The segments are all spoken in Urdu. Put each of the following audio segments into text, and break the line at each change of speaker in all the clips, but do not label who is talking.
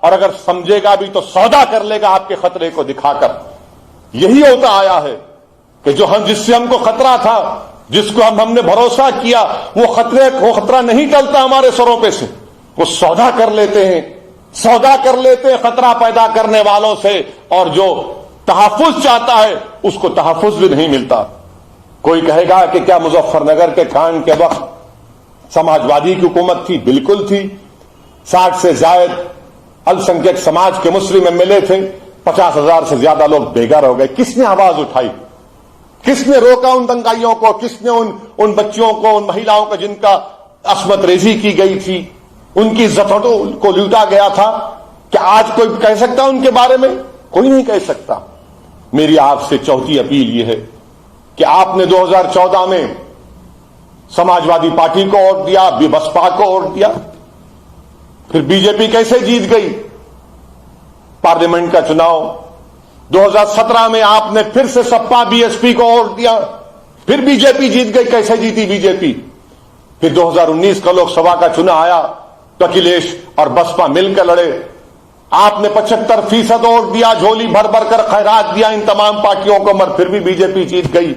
اور اگر سمجھے گا بھی تو سودا کر لے گا آپ کے خطرے کو دکھا کر. یہی ہوتا آیا ہے کہ جس سے ہم کو خطرہ تھا، جس کو ہم نے بھروسہ کیا، وہ خطرہ نہیں ٹلتا ہمارے سروں پہ سے. وہ سودا کر لیتے ہیں خطرہ پیدا کرنے والوں سے، اور جو تحفظ چاہتا ہے اس کو تحفظ بھی نہیں ملتا. کوئی کہے گا کہ کیا مظفر نگر کے کانڈ کے وقت سماجوادی کی حکومت تھی؟ بالکل تھی. 60 سے زائد السنکھیک سماج کے مسلم ایم ایل اے تھے، 50,000 سے زیادہ لوگ بے گھر ہو گئے. کس نے آواز اٹھائی؟ کس نے روکا ان دنگائیوں کو؟ کس نے ان بچیوں کو، ان مہیلاؤں کو جن کا عصمت ریزی کی گئی تھی، ان کی عزتوں کو لوٹا گیا تھا؟ کیا آج کوئی کہہ سکتا ان کے بارے میں؟ کوئی نہیں کہہ سکتا. میری آپ سے چوتھی اپیل یہ ہے کہ آپ نے 2014 میں سماجوادی پارٹی کو ووٹ دیا، بسپا کو ووٹ دیا، پھر بی جے پی کیسے جیت گئی پارلیمنٹ کا چناؤ؟ 2017 میں آپ نے پھر سے سپا بی ایس پی کو ووٹ دیا، پھر بی جے پی جیت گئی. کیسے جیتی بی جے پی؟ پھر 2019 کا لوک سبھا کا چناؤ آیا تو اکھلیش اور بسپا مل کر لڑے. آپ نے 75% ووٹ دیا، جھولی بھر بھر کر خیرات دیا ان تمام پارٹیوں کو، مگر پھر بھی بی جے پی جیت گئی.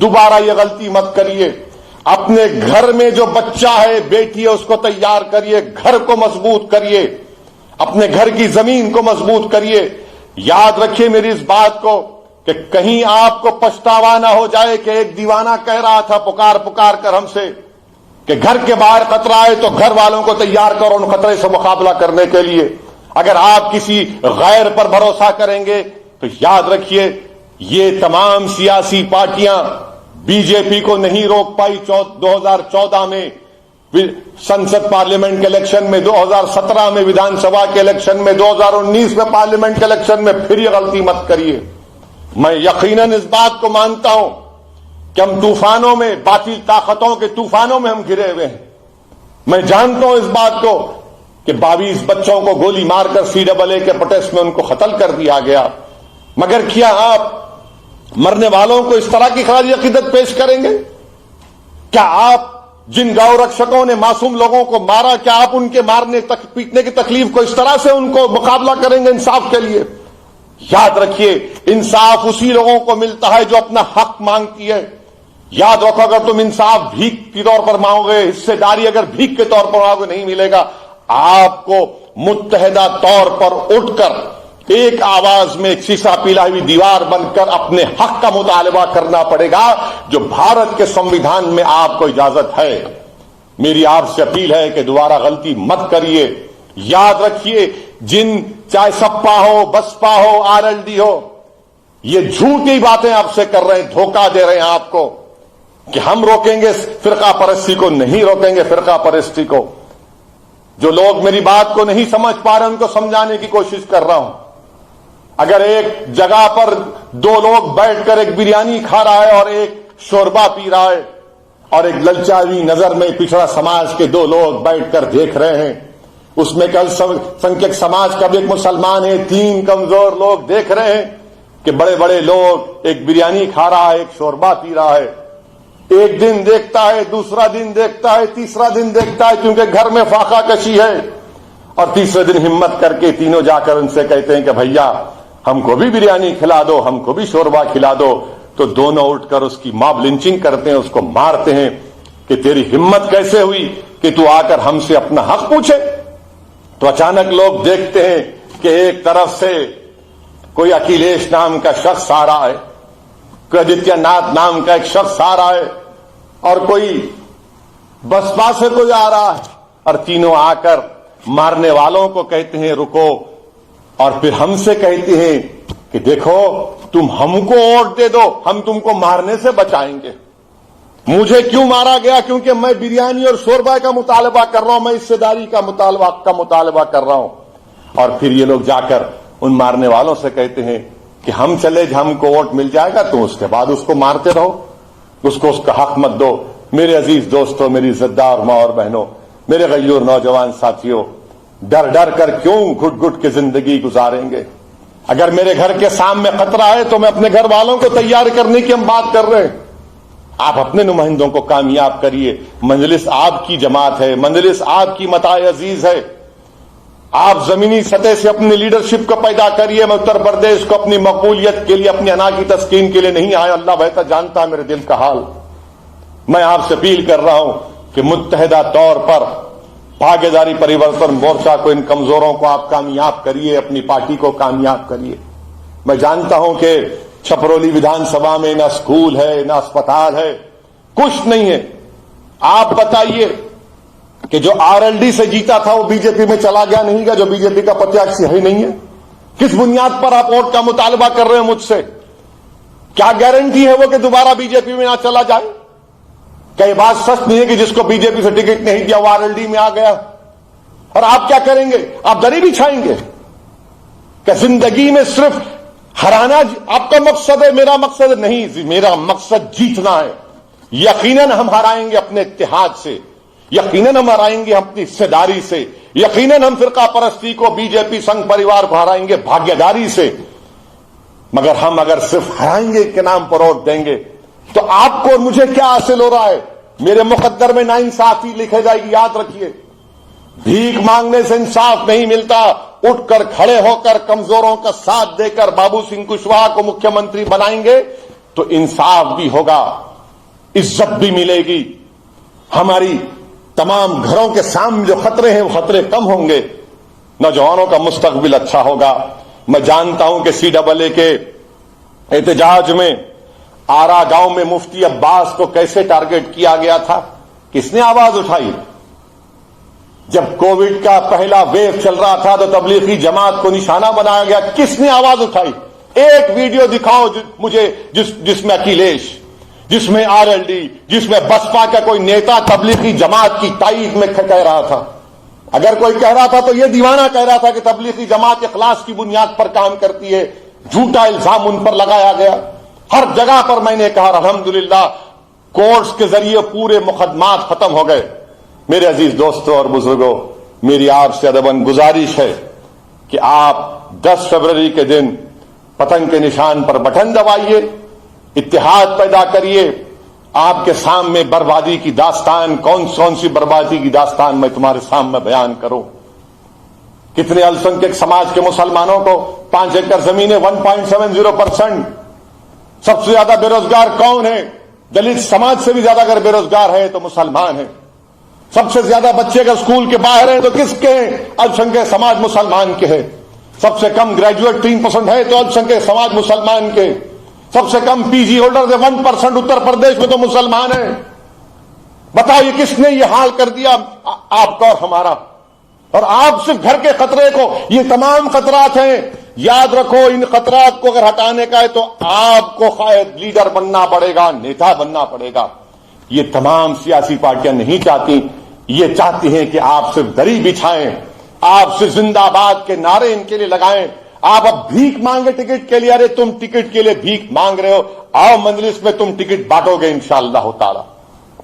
دوبارہ یہ غلطی مت کریے. اپنے گھر میں جو بچہ ہے، بیٹی ہے، اس کو تیار کریے، گھر کو مضبوط کریے، اپنے گھر کی زمین کو مضبوط کریے. یاد رکھیے میری اس بات کو کہ کہیں آپ کو پچھتاوا نہ ہو جائے کہ ایک دیوانہ کہہ رہا تھا پکار کر ہم سے کہ گھر کے باہر خطرہ آئے تو گھر والوں کو تیار کرو ان خطرے سے مقابلہ کرنے کے لیے. اگر آپ کسی غیر پر بھروسہ کریں گے تو یاد رکھیے یہ تمام سیاسی پارٹیاں بی جے پی کو نہیں روک پائی 2014 میں سنسد پارلیمنٹ کے الیکشن میں، 2017 میں ودھان سبھا کے الیکشن میں، 2019 میں پارلیمنٹ کے الیکشن میں. پھر یہ غلطی مت کریے. میں یقیناً اس بات کو مانتا ہوں کہ ہم طوفانوں میں، باطل طاقتوں کے طوفانوں میں ہم گھرے ہوئے ہیں. میں جانتا ہوں اس بات کو کہ 22 بچوں کو گولی مار کر CAA کے پروٹیسٹ میں ان کو قتل کر دیا گیا. مگر کیا آپ مرنے والوں کو اس طرح کی خراج عقیدت پیش کریں گے؟ کیا آپ جن گاؤں رکشکوں نے معصوم لوگوں کو مارا، کیا آپ ان کے مارنے تک پیٹنے کی تکلیف کو اس طرح سے ان کو مقابلہ کریں گے انصاف کے لیے؟ یاد رکھیے انصاف اسی لوگوں کو ملتا ہے جو اپنا حق مانگتی ہے. یاد رکھو اگر تم انصاف بھیک کے طور پر مانگو گے، حصے داری اگر بھیک کے طور پر مانگو گے نہیں ملے گا. آپ کو متحدہ طور پر اٹھ کر ایک آواز میں ایک سیسا پیلا ہوئی دیوار بن کر اپنے حق کا مطالبہ کرنا پڑے گا جو بھارت کے سنویدھان میں آپ کو اجازت ہے. میری آپ سے اپیل ہے کہ دوبارہ غلطی مت کریے. یاد رکھیے چاہے سپا ہو، بسپا ہو، RLD ہو، یہ جھوٹی باتیں آپ سے کر رہے ہیں، دھوکہ دے رہے ہیں آپ کو کہ ہم روکیں گے فرقہ پرستی کو. نہیں روکیں گے فرقہ پرستی کو. جو لوگ میری بات کو نہیں سمجھ پا رہے ان کو سمجھانے کی کوشش کر رہا ہوں. اگر ایک جگہ پر 2 لوگ بیٹھ کر ایک بریانی کھا رہا ہے اور ایک شوربا پی رہا ہے اور ایک للچاوی نظر میں پچھڑا سماج کے 2 لوگ بیٹھ کر دیکھ رہے ہیں، اس میں کل سنکھیک سماج کا بھی ایک مسلمان ہے، 3 کمزور لوگ دیکھ رہے ہیں کہ بڑے بڑے لوگ ایک بریانی کھا رہا ہے، ایک شوربا پی رہا ہے. ایک دن دیکھتا ہے، دوسرا دن دیکھتا ہے، تیسرا دن دیکھتا ہے کیونکہ گھر میں فاقہ کشی ہے، اور تیسرے دن ہمت کر کے تینوں جا کر ان سے کہتے ہیں کہ بھیا ہم کو بھی بریانی کھلا دو، ہم کو بھی شوربا کھلا دو. تو دونوں اٹھ کر اس کی ماب لنچنگ کرتے ہیں، اس کو مارتے ہیں کہ تیری ہمت کیسے ہوئی کہ تو آ کر ہم سے اپنا حق پوچھے. تو اچانک لوگ دیکھتے ہیں کہ ایک طرف سے کوئی اکھلیش نام کا شخص آ رہا ہے، کوئی آدتیہ ناتھ نام کا ایک شخص آ رہا ہے، اور کوئی بسپا سے کوئی آ رہا ہے، اور تینوں آ کر مارنے والوں کو کہتے ہیں رکو، اور پھر ہم سے کہتے ہیں کہ دیکھو تم ہم کو ووٹ دے دو، ہم تم کو مارنے سے بچائیں گے. مجھے کیوں مارا گیا؟ کیونکہ میں بریانی اور شوربا کا مطالبہ کر رہا ہوں، میں حصے داری کا مطالبہ کر رہا ہوں. اور پھر یہ لوگ جا کر ان مارنے والوں سے کہتے ہیں کہ ہم چلے ہم کو ووٹ مل جائے گا، تو اس کے بعد اس کو مارتے رہو، اس کو اس کا حق مت دو. میرے عزیز دوستوں، میری عزتدار ماں اور بہنوں، میرے غیور نوجوان ساتھیوں، ڈر ڈر کر کیوں گھٹ گھٹ کے زندگی گزاریں گے؟ اگر میرے گھر کے سامنے خطرہ ہے تو میں اپنے گھر والوں کو تیار کرنے کی ہم بات کر رہے ہیں. آپ اپنے نمائندوں کو کامیاب کریے. مجلس آپ کی جماعت ہے، مجلس آپ کی متاع عزیز ہے. آپ زمینی سطح سے اپنی لیڈرشپ کو پیدا کریے. میں اتر پردیش کو اپنی مقبولیت کے لیے، اپنی انا کی تسکین کے لیے نہیں آیا. اللہ بہتر جانتا ہے میرے دل کا حال. میں آپ سے اپیل کر رہا ہوں کہ متحدہ طور پر بھاگیداری پریورتن مورچہ کو، ان کمزوروں کو آپ کامیاب کریے، اپنی پارٹی کو کامیاب کریے. میں جانتا ہوں کہ چھپرولی ودھان سبھا میں نہ اسکول ہے، نہ اسپتال ہے، کچھ نہیں ہے. آپ بتائیے کہ جو RLD سے جیتا تھا وہ بی جے پی میں چلا گیا نہیں گیا، جو بی جے پی کا پرتیاشی ہے نہیں ہے؟ کس بنیاد پر آپ ووٹ کا مطالبہ کر رہے ہیں مجھ سے؟ کیا گارنٹی ہے وہ کہ دوبارہ بی جے پی میں نہ چلا جائے؟ کیا یہ بات سچ نہیں ہے کہ جس کو بی جے پی سے ٹکٹ نہیں دیا وہ RLD میں آ گیا؟ اور آپ کیا کریں گے؟ آپ دری بچھائیں گے کہ زندگی میں صرف ہرانا آپ کا مقصد ہے؟ میرا مقصد نہیں، میرا مقصد جیتنا ہے. یقیناً ہم ہرائیں گے اپنے اتحاد سے، یقیناً ہم ہرائیں گے اپنی حصے داری سے، یقیناً ہم فرقہ پرستی کو، بی جے پی سنگھ پریوار کو ہرائیں گے بھاگیداری سے. مگر ہم اگر صرف ہرائیں گے کے نام پر ووٹ دیں گے تو آپ کو اور مجھے کیا حاصل ہو رہا ہے؟ میرے مقدر میں ناانصافی لکھے جائے گی. یاد رکھیے، بھیک مانگنے سے انصاف نہیں ملتا. اٹھ کر کھڑے ہو کر کمزوروں کا ساتھ دے کر بابو سنگھ کشواہا کو مکھیہ منتری بنائیں گے تو انصاف بھی ہوگا، عزت بھی ملے گی. ہماری تمام گھروں کے سامنے جو خطرے ہیں وہ خطرے کم ہوں گے، نوجوانوں کا مستقبل اچھا ہوگا. میں جانتا ہوں کہ CAA کے احتجاج میں آرا گاؤں میں مفتی عباس کو کیسے ٹارگٹ کیا گیا تھا. کس نے آواز اٹھائی؟ جب کووڈ کا پہلا ویو چل رہا تھا تو تبلیغی جماعت کو نشانہ بنایا گیا. کس نے آواز اٹھائی؟ ایک ویڈیو دکھاؤ مجھے جس میں اکھلیش، جس میں RLD، جس میں بسپا کا کوئی نیتا تبلیغی جماعت کی تائید میں کہہ رہا تھا. اگر کوئی کہہ رہا تھا تو یہ دیوانہ کہہ رہا تھا کہ تبلیغی جماعت اخلاص کی بنیاد پر کام کرتی ہے. جھوٹا الزام ان پر لگایا گیا. ہر جگہ پر میں نے کہا الحمدللہ کورٹس کے ذریعے پورے مقدمات ختم ہو گئے. میرے عزیز دوستوں اور بزرگوں، میری آپ سے ادباً گزارش ہے کہ آپ 10 فروری کے دن پتنگ کے نشان پر بٹن دبائیے، اتحاد پیدا کریے. آپ کے سامنے بربادی کی داستان، کون سی بربادی کی داستان میں تمہارے سامنے بیان کروں. کتنے السنکھیک سماج کے مسلمانوں کو 5 ایکڑ زمینیں، 1.70%. سب سے زیادہ بے روزگار کون ہے؟ دلت سماج سے بھی زیادہ اگر بے روزگار ہے تو مسلمان ہیں. سب سے زیادہ بچے اگر اسکول کے باہر ہیں تو کس کے ہیں؟ السنکھیک سماج مسلمان کے ہیں. سب سے کم گریجویٹ 3% ہے تو السنکھیک سماج مسلمان کے. سب سے کم PG ہولڈر 1% اتر پردیش میں تو مسلمان ہیں. بتاؤ یہ کس نے یہ حال کر دیا آپ کا اور ہمارا؟ اور آپ صرف گھر کے خطرے کو، یہ تمام خطرات ہیں، یاد رکھو ان خطرات کو اگر ہٹانے کا ہے تو آپ کو قائد لیڈر بننا پڑے گا، نیتا بننا پڑے گا. یہ تمام سیاسی پارٹیاں نہیں چاہتی، یہ چاہتی ہیں کہ آپ صرف دری بچھائیں، آپ صرف زندہ آباد کے نعرے ان کے لیے لگائیں. آپ اب بھیک مانگے ٹکٹ کے لیے. ارے تم ٹکٹ کے لیے بھیک مانگ رہے ہو، آؤ مجلس میں تم ٹکٹ بانٹو گے انشاءاللہ تعالی.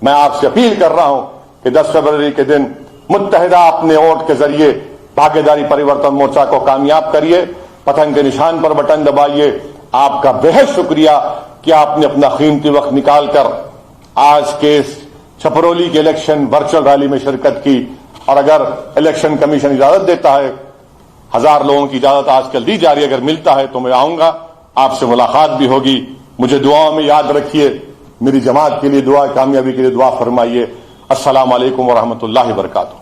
میں آپ سے اپیل کر رہا ہوں کہ 10 فروری کے دن متحدہ اپنے ووٹ کے ذریعے بھاگیداری پریورتن مورچہ کو کامیاب کریے، پتنگ کے نشان پر بٹن دبائیے. آپ کا بہت شکریہ کہ آپ نے اپنا قیمتی وقت نکال کر آج کے چھپرولی کے الیکشن ورچوئل ریلی میں شرکت کی. اور اگر الیکشن کمیشن اجازت دیتا ہے، 1000 لوگوں کی اجازت آج کل دی جا رہی ہے، اگر ملتا ہے تو میں آؤں گا، آپ سے ملاقات بھی ہوگی. مجھے دعاؤں میں یاد رکھیے، میری جماعت کے لیے دعا، کامیابی کے لیے دعا فرمائیے. السلام علیکم ورحمۃ اللہ وبرکاتہ.